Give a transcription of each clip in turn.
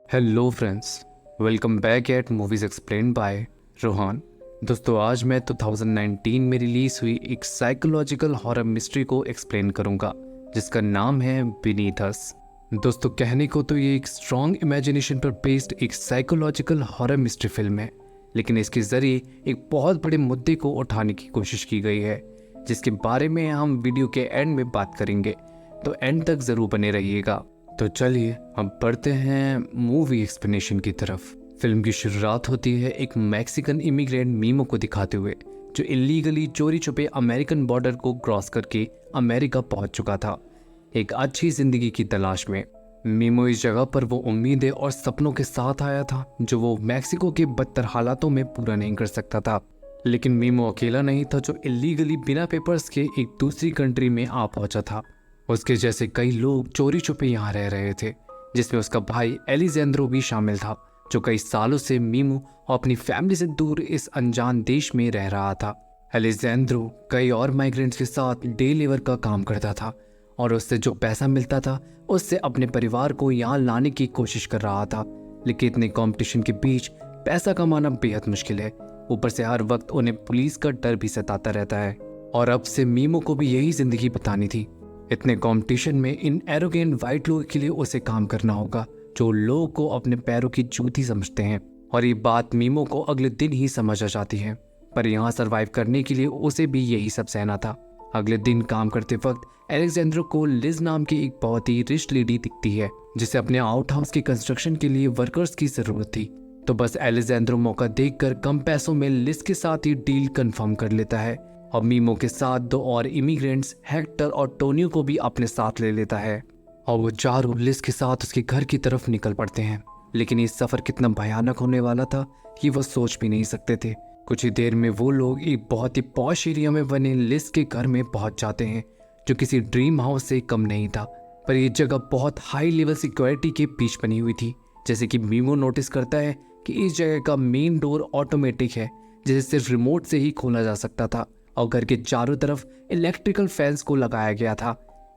Hello friends, welcome back at movies explain by Rohan. दोस्तों, आज मैं 2019 में रिलीज हुई एक साइकोलॉजिकल हॉरर मिस्ट्री को एक्सप्लेन करूंगा जिसका नाम है बीनीथ अस। दोस्तों, कहने को तो ये एक स्ट्रॉन्ग इमेजिनेशन पर बेस्ड एक साइकोलॉजिकल हॉरर मिस्ट्री फिल्म है, लेकिन इसके जरिए एक बहुत बड़े मुद्दे को उठाने की कोशिश की गई है जिसके बारे में हम वीडियो के एंड में बात करेंगे, तो एंड तक जरूर बने रहिएगा। तो चलिए हम बढ़ते हैं मूवी एक्सप्लेनेशन की तरफ। फिल्म की शुरुआत होती है एक मैक्सिकन इमिग्रेंट मीमो को दिखाते हुए जो इलीगली चोरी छुपे अमेरिकन बॉर्डर को क्रॉस करके अमेरिका पहुंच चुका था एक अच्छी जिंदगी की तलाश में। मीमो इस जगह पर वो उम्मीदें और सपनों के साथ आया था जो वो मैक्सिको के बदतर हालातों में पूरा नहीं कर सकता था। लेकिन मीमो अकेला नहीं था जो इलीगली बिना पेपर्स के एक दूसरी कंट्री में आ पहुंचा था। उसके जैसे कई लोग चोरी छुपे यहाँ रह रहे थे, जिसमें उसका भाई एलिजेंद्रो भी शामिल था जो कई सालों से मीमो और अपनी फैमिली से दूर इस अनजान देश में रह रहा था। एलिजेंद्रो कई और माइग्रेंट्स के साथ डे लेबर का काम करता था और उससे जो पैसा मिलता था उससे अपने परिवार को यहाँ लाने की कोशिश कर रहा था। लेकिन इतने कंपटीशन के बीच पैसा कमाना बेहद मुश्किल है। ऊपर से हर वक्त उन्हें पुलिस का डर भी सताता रहता है और अब से मीमो को भी यही जिंदगी बितानी थी। इतने कंपटीशन में इन एरोगेंट वाइट लोगों के लिए उसे काम करना होगा जो लोगों को अपने पैरों की जूती समझते हैं, और ये बात मीमो को अगले दिन ही समझ आ जाती है। पर यहाँ सरवाइव करने के लिए उसे भी यही सब सहना था। अगले दिन काम करते वक्त एलेक्जेंड्रो को लिज नाम की एक बहुत ही रिच लेडी दिखती है जिसे अपने आउट हाउस के कंस्ट्रक्शन के लिए वर्कर्स की जरूरत थी। तो बस एलेक्जेंड्रो मौका देखकर कम पैसों में लिज के साथ ही डील कंफर्म कर लेता है और मीमो के साथ दो और इमिग्रेंट्स हेक्टर और टोनियो को भी अपने साथ ले लेता है और वो चारों लिज के साथ उसके घर की तरफ निकल पड़ते हैं। लेकिन ये सफर कितना भयानक होने वाला था कि वो सोच भी नहीं सकते थे। कुछ ही देर में वो लोग एक बहुत ही पॉश एरिया में बने लिज के घर में पहुंच जाते हैं जो किसी ड्रीम हाउस से कम नहीं था। पर यह जगह बहुत हाई लेवल सिक्योरिटी के बीच बनी हुई थी। जैसे कि मीमो नोटिस करता है कि इस जगह का मेन डोर ऑटोमेटिक है जिसे सिर्फ रिमोट से ही खोला जा सकता था और घर के चारों तरफ इलेक्ट्रिकल फैंस को लगाया गया था।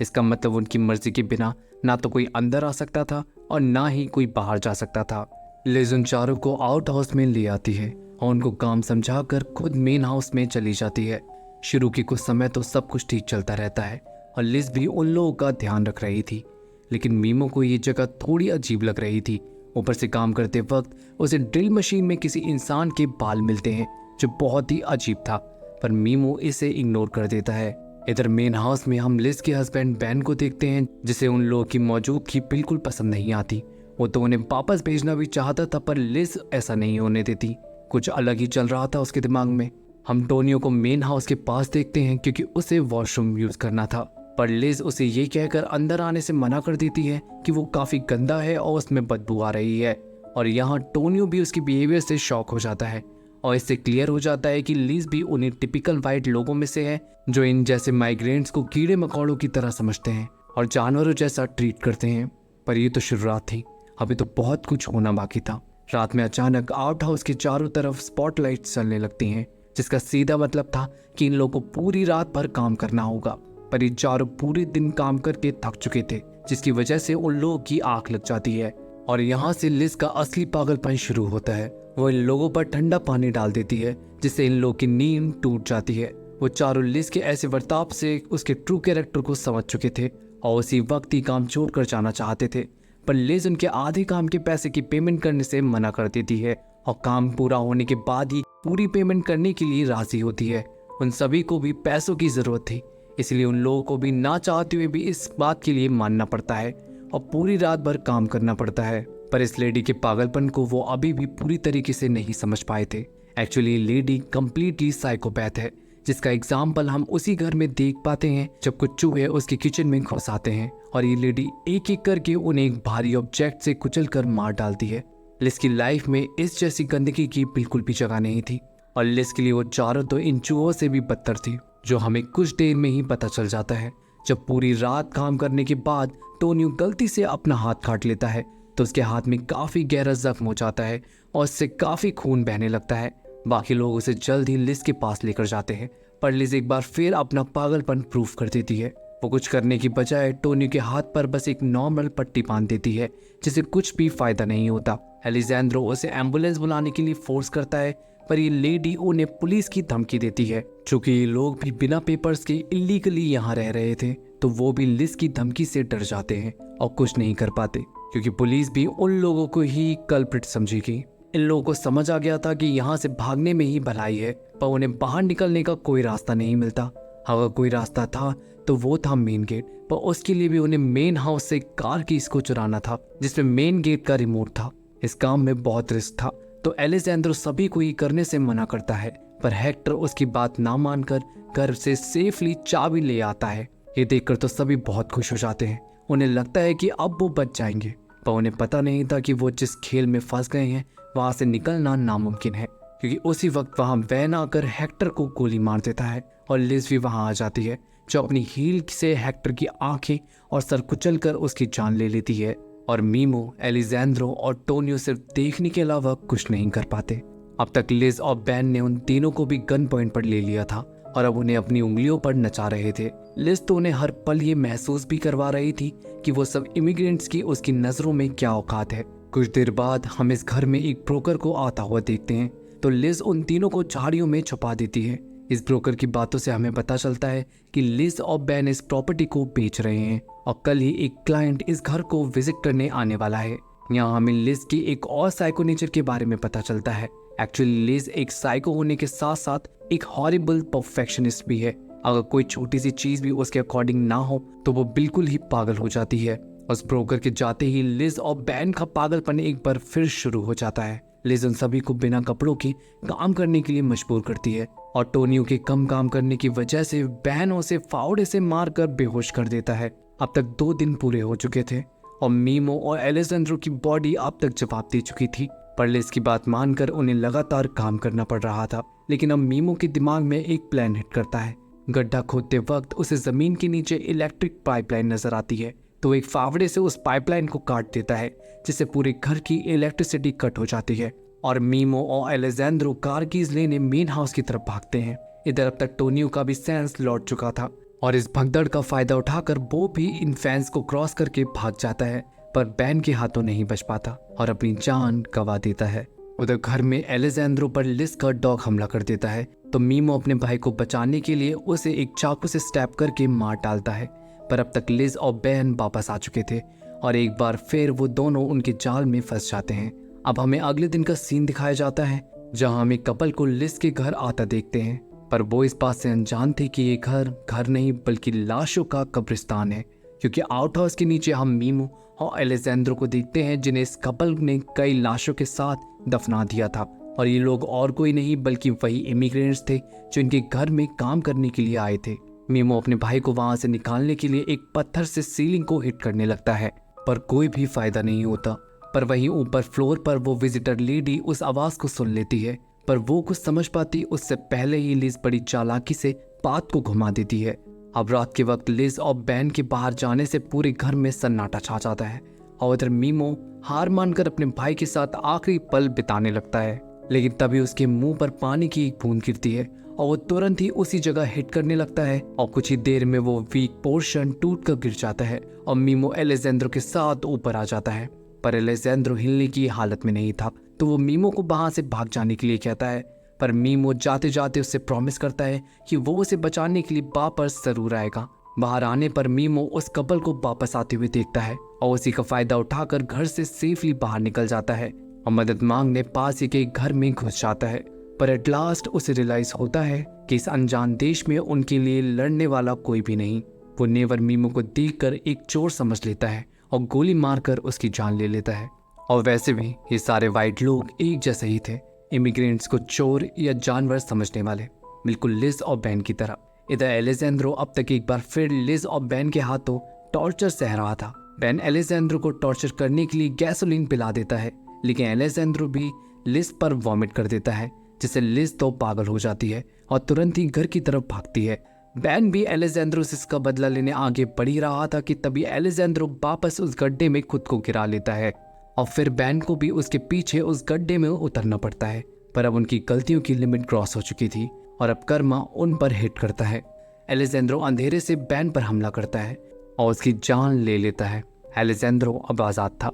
इसका मतलब उनकी मर्जी के बिना ना तो कोई अंदर आ सकता था और ना ही कोई बाहर जा सकता था। लिज उन चारों को आउट हाउस में ले आती है और उनको काम समझाकर खुद मेन हाउस में चली जाती है। शुरू के कुछ समय तो सब कुछ ठीक चलता रहता है और लिज भी उन लोगों का ध्यान रख रही थी, लेकिन मीमो को ये जगह थोड़ी अजीब लग रही थी। ऊपर से काम करते वक्त उसे ड्रिल मशीन में किसी इंसान के बाल मिलते हैं जो बहुत ही अजीब था, पर मीमो इसे इग्नोर कर देता है। इधर मेन हाउस में हम लिज के हस्बैंड बैन को देखते हैं जिसे उन लोगों की मौजूदगी बिल्कुल पसंद नहीं आती। वो तो उन्हें वापस भेजना भी चाहता था पर लिज ऐसा नहीं होने देती। कुछ अलग ही चल रहा था उसके दिमाग में। हम टोनियो को मेन हाउस के पास देखते हैं क्योंकि उसे वॉशरूम यूज करना था, पर लिज उसे ये कहकर अंदर आने से मना कर देती है कि वो काफी गंदा है और उसमें बदबू आ रही है। और यहाँ टोनियो भी उसके बिहेवियर से शॉक हो जाता है और इससे क्लियर हो जाता है कि लिज भी उन्हीं टिपिकल वाइट लोगों में से है जो इन जैसे माइग्रेंट्स को कीड़े मकोड़ों की तरह समझते हैं और जानवरों जैसा ट्रीट करते हैं। पर ये तो शुरुआत थी, अभी तो बहुत कुछ होना बाकी था। रात में अचानक आउट हाउस के चारों तरफ स्पॉटलाइट चलने लगती हैं जिसका सीधा मतलब था कि इन लोगों को पूरी रात भर काम करना होगा। पर ये चारों पूरे दिन काम करके थक चुके थे जिसकी वजह से उन लोगों की आंख लग जाती है और यहाँ से लिज का असली पागलपन शुरू होता है। वो इन लोगों पर ठंडा पानी डाल देती है जिससे इन लोगों की नींद टूट जाती है। वो चारों लिज के ऐसे बर्ताव से उसके ट्रू कैरेक्टर को समझ चुके थे और उसी वक्त ही काम छोड़कर जाना चाहते थे, पर लिज उनके आधे काम के पैसे की पेमेंट करने से मना कर देती है और काम पूरा होने के बाद ही पूरी पेमेंट करने के लिए राजी होती है। उन सभी को भी पैसों की जरूरत थी, इसलिए उन लोगों को भी ना चाहते हुए भी इस बात के लिए मानना पड़ता है और पूरी रात भर काम करना पड़ता है। पर इस लेडी के पागलपन को वो अभी भी पूरी तरीके से नहीं समझ पाए थे। एक्चुअली लेडी कंप्लीटली साइकोपैथ है जिसका एग्जाम्पल हम उसी घर में देख पाते हैं जब कुछ चूहे उसके किचन में घुस आते हैं और ये लेडी एक एक करके उन्हें एक भारी ऑब्जेक्ट से कुचल कर मार डालती है। लिज की लाइफ में इस जैसी गंदगी की बिल्कुल भी जगह नहीं थी और लिज के लिए वो चारों तो इन चूहों से भी बदतर थी, जो हमें कुछ देर में ही पता चल जाता है। जब पूरी रात काम करने के बाद टोनियो गलती से अपना हाथ काट लेता है तो उसके हाथ में काफी गहरा जख्म हो जाता है और उससे काफी खून बहने लगता है। बाकी लोग उसे जल्द ही लिज के पास लेकर जाते हैं, पर लिज एक बार फिर अपना पागलपन प्रूफ कर देती है। वो कुछ करने की बजाय टोनी के हाथ पर बस एक नॉर्मल पट्टी बांध देती है, जिससे कुछ भी फायदा नहीं होता। एलिजेंड्रो उसे एम्बुलेंस बुलाने के लिए फोर्स करता है, पर ये लेडी उन्हें पुलिस की धमकी देती है। चूंकि ये लोग भी बिना पेपर्स के इलीगली यहाँ रह रहे थे, तो वो भी लिज की धमकी से डर जाते हैं और कुछ नहीं कर पाते, क्योंकि पुलिस भी उन लोगों को ही कल्प्रिट समझेगी। इन लोगों को समझ आ गया था कि यहाँ से भागने में ही भलाई है, पर उन्हें बाहर निकलने का कोई रास्ता नहीं मिलता। अगर कोई रास्ता था तो वो था मेन गेट, पर उसके लिए भी उन्हें मेन हाउस से कार कीज को चुराना था, जिसमें मेन गेट का रिमोट था। इस काम में बहुत रिस्क था, तो एलिजेंड्रो सभी को ये करने से मना करता है, पर हेक्टर उसकी बात ना मानकर घर से सेफली चाबी ले आता है। ये देखकर तो सभी बहुत खुश हो जाते हैं। उन्हें लगता है कि अब वो बच जाएंगे, पर उन्हें पता नहीं था कि वो जिस खेल में फंस गए हैं वहां से निकलना नामुमकिन है, क्योंकि उसी वक्त वहां वैन आकर हेक्टर को गोली मार देता है और लिज भी वहां आ जाती है, जो अपनी हील से हेक्टर की आंखें और सर कुचलकर उसकी जान ले लेती है। और मीमो, एलिजेंड्रो और टोनियो सिर्फ देखने के अलावा कुछ नहीं कर पाते। अब तक लिज और बैन ने उन तीनों को भी गन पॉइंट पर ले लिया था और अब उन्हें अपनी उंगलियों पर नचा रहे थे। लिज तो उन्हें हर पल ये महसूस भी करवा रही थी कि वो सब इमिग्रेंट्स की उसकी नजरों में क्या औकात है। कुछ देर बाद हम इस घर में एक ब्रोकर को आता हुआ देखते हैं, तो लिज उन तीनों को झाड़ियों में छुपा देती है। इस ब्रोकर की बातों से हमें पता चलता है कि लिज और बैन इस प्रॉपर्टी को बेच रहे हैं और कल ही एक क्लाइंट इस घर को विजिट करने आने वाला है। यहाँ हमें लिज की एक और साइको नेचर के बारे में पता चलता है। एक्चुअली लिज एक साइको होने के साथ साथ एक हॉरिबल परफेक्शनिस्ट भी है। अगर कोई छोटी सी चीज भी उसके अकॉर्डिंग ना हो तो वो बिल्कुल ही पागल हो जाती है। उस ब्रोकर के जाते ही लिज और बैन का पागलपन एक बार फिर शुरू हो जाता है। लिज उन सभी को बिना कपड़ों के काम करने के लिए मजबूर करती है और टोनियो के कम काम करने की वजह से बैन उसे फावड़े से मारकर बेहोश कर देता है। अब तक 2 दिन पूरे हो चुके थे और मीमो और एलिजेंड्रो की बॉडी अब तक जवाब दे चुकी थी, पर लिज की बात मानकर उन्हें लगातार काम करना पड़ रहा था। लेकिन अब मीमो के दिमाग में एक प्लान हिट करता है। गड्ढा खोदते वक्त उसे जमीन के नीचे इलेक्ट्रिक पाइपलाइन नजर आती है, तो एक फावड़े से उस पाइपलाइन को काट देता है, जिससे पूरे घर की इलेक्ट्रिसिटी कट हो जाती है और मीमो और एलेजेंड्रो कार कीज लेने मेन हाउस की तरफ भागते हैं। इधर अब तक टोनियो का भी सेंस लौट चुका था और इस भगदड़ का फायदा उठाकर वो भी इन फैंस को क्रॉस करके भाग जाता है, पर बैन के हाथों नहीं बच पाता और अपनी जान गंवा देता है। उधर घर में एलेजेंड्रो पर लिज का डॉग हमला कर देता है, तो मीमो अपने भाई को बचाने के लिए उसे एक चाकू से स्टैब करके मार डालता है, पर अब तक लिज और बैन वापस आ चुके थे और एक बार फिर वो दोनों उनके जाल में फंस जाते हैं। अब हमें अगले दिन का सीन दिखाया जाता है, जहां हम एक कपल को लिज के घर आता देखते हैं, पर वो इस बात से अनजान थे कि ये घर नहीं बल्कि लाशों का कब्रिस्तान है, क्योंकि आउट हाउस के नीचे हम मीमो और एलेजेंड्रो को देखते हैं, जिन्हें इस कपल ने कई लाशों के साथ दफना दिया था। और ये लोग और कोई नहीं बल्कि वही इमिग्रेंट्स थे जो इनके घर में काम करने के लिए आए थे। मीमो अपने भाई को वहां से निकालने के लिए एक पत्थर से सीलिंग को हिट करने लगता है, पर कोई भी फायदा नहीं होता। पर वहीं ऊपर फ्लोर पर वो विजिटर लेडी उस आवाज को सुन लेती है, पर वो कुछ समझ पाती उससे पहले ही लिज बड़ी चालाकी से बात को घुमा देती है। अब रात के वक्त लिज और बैन के बाहर जाने से पूरे घर में सन्नाटा छा जाता है और उधर मीमो हार मानकर अपने भाई के साथ आखिरी पल बिताने लगता है। लेकिन तभी उसके मुंह पर पानी की एक बूंद गिरती है और वो तुरंत ही उसी जगह हिट करने लगता है और कुछ ही देर में वो वीक पोर्शन टूट कर गिर जाता है और मीमो एलेजेंड्रो के साथ ऊपर आ जाता है। पर एलेजेंड्रो हिलने की हालत में नहीं था, तो वो मीमो को वहां से भाग जाने के लिए कहता है, पर मीमो जाते जाते उससे प्रॉमिस करता है कि वो उसे बचाने के लिए वापस जरूर आएगा। बाहर आने पर मीमो उस कपल को वापस आते हुए देखता है और उसी का फायदा उठाकर घर से सेफली बाहर निकल जाता है और मदद मांगने पास ही के घर में घुस जाता है। पर एट लास्ट उसे रियलाइज होता है कि इस अनजान देश में उनके लिए लड़ने वाला कोई भी नहीं। वो नेवर मीमो को देखकर एक चोर समझ लेता है और गोली मारकर उसकी जान ले लेता है। और वैसे भी ये सारे वाइट लोग एक जैसे ही थे, इमिग्रेंट्स को चोर या जानवर समझने वाले, बिल्कुल लिज और बैन की तरह। इधर एलेजेंड्रो अब तक एक बार फिर लिज और बैन के हाथों टॉर्चर सह रहा था। बैन एलेजेंड्रो को टॉर्चर करने के लिए गैसोलीन पिला देता है, लेकिन एलेजेंड्रो भी लिज पर वॉमिट कर देता है, जिससे लिज तो पागल हो जाती है और तुरंत ही घर की तरफ भागती है। बैन भी एलेजेंड्रो से इसका बदला लेने आगे बढ़ ही रहा था कि तभी एलेजेंड्रो वापस उस गड्ढे में खुद को गिरा लेता है और फिर बैन को भी उसके पीछे उस गड्ढे में उतरना पड़ता है। पर अब उनकी गलतियों की लिमिट क्रॉस हो चुकी थी और अब कर्मा उन पर हिट करता है। एलेजेंड्रो अंधेरे से बैन पर हमला करता है और उसकी जान ले लेता है। एलेजेंड्रो अब आज़ाद था,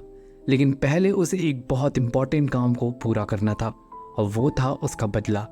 लेकिन पहले उसे एक बहुत इंपॉर्टेंट काम को पूरा करना था और वो था उसका बदला।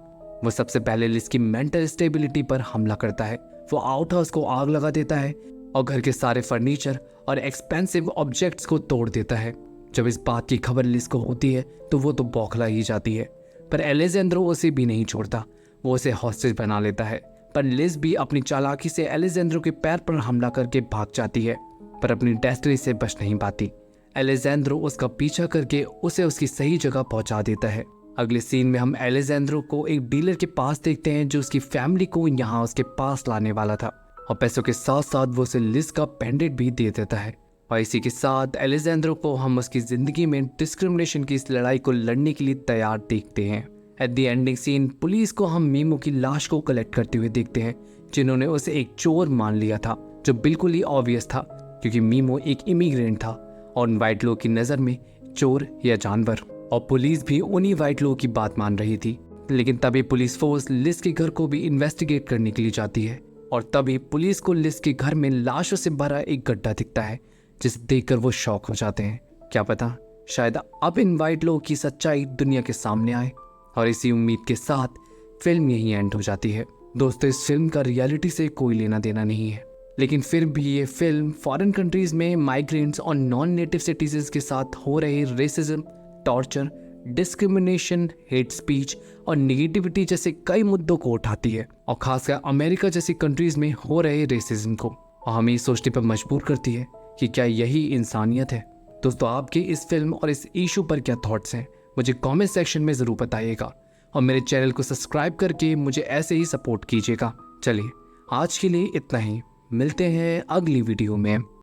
वो सबसे पहले लिस की मेंटल स्टेबिलिटी पर हमला करता है। वो आउट हाउस को आग लगा देता है और घर के सारे फर्नीचर और एक्सपेंसिव ऑब्जेक्ट्स को तोड़ देता है। जब इस बात की खबर लिस को होती है तो वो तो बौखला ही जाती है, पर एलेजेंड्रो उसे भी नहीं छोड़ता। वो उसे हॉस्टेज बना लेता है, पर लिस भी अपनी चालाकी से एलेजेंड्रो के पैर पर हमला करके भाग जाती है, पर अपनी डेस्टिनी से बच नहीं पाती। एलेजेंड्रो उसका पीछा करके उसे उसकी सही जगह पहुंचा देता है। अगले सीन में हम एलेजेंड्रो को एक डीलर के पास देखते हैं जो उसकी फैमिली को यहाँ उसके पास लाने वाला था, और पैसों के साथ साथ वो उसे लिस का पेंडेंट भी दे देता है। और इसी के साथ एलेजेंड्रो को हम उसकी जिंदगी में डिस्क्रिमिनेशन की इस लड़ाई को लड़ने के लिए तैयार देखते हैं। At the ending scene police को हम मीमो की लाश को कलेक्ट करते हुए देखते हैं, जिन्होंने उसे एक चोर मान लिया था, जो बिल्कुल ही ऑब्वियस था क्योंकि मीमो एक इमिग्रेंट था और वाइट लोग की नज़र में चोर या जानवर। और पुलिस भी उन्हीं वाइट लोगों की बात मान रही थी। लेकिन तभी पुलिस फोर्स लिस के घर को भी इन्वेस्टिगेट करने के लिए जाती है, और तभी पुलिस को लिस के घर में लाशों से भरा एक गड्ढा दिखता है, जिसे देखकर वो शॉक हो जाते हैं। क्या पता शायद अब इन वाइट लोगों की सच्चाई दुनिया के सामने आए। और इसी उम्मीद के साथ फिल्म यहीं एंड हो जाती है। दोस्तों, इस फिल्म का रियलिटी से कोई लेना देना नहीं है, लेकिन फिर भी ये फिल्म फॉरेन कंट्रीज में माइग्रेंट्स और नॉन नेटिव सिटीजन्स के साथ हो रहे racism, torture, discrimination, hate speech और निगेटिविटी जैसे कई मुद्दों को उठाती है, और खासकर अमेरिका जैसी कंट्रीज में हो रहे रेसिज्म को, और हमें सोचने पर मजबूर करती है कि क्या यही इंसानियत है। दोस्तों, आपके इस फिल्म और इस इशू पर क्या थॉट्स हैं, मुझे कमेंट सेक्शन में ज़रूर बताइएगा, और मेरे चैनल को सब्सक्राइब करके मुझे ऐसे ही सपोर्ट कीजिएगा। चलिए, आज के लिए इतना ही। मिलते हैं अगली वीडियो में।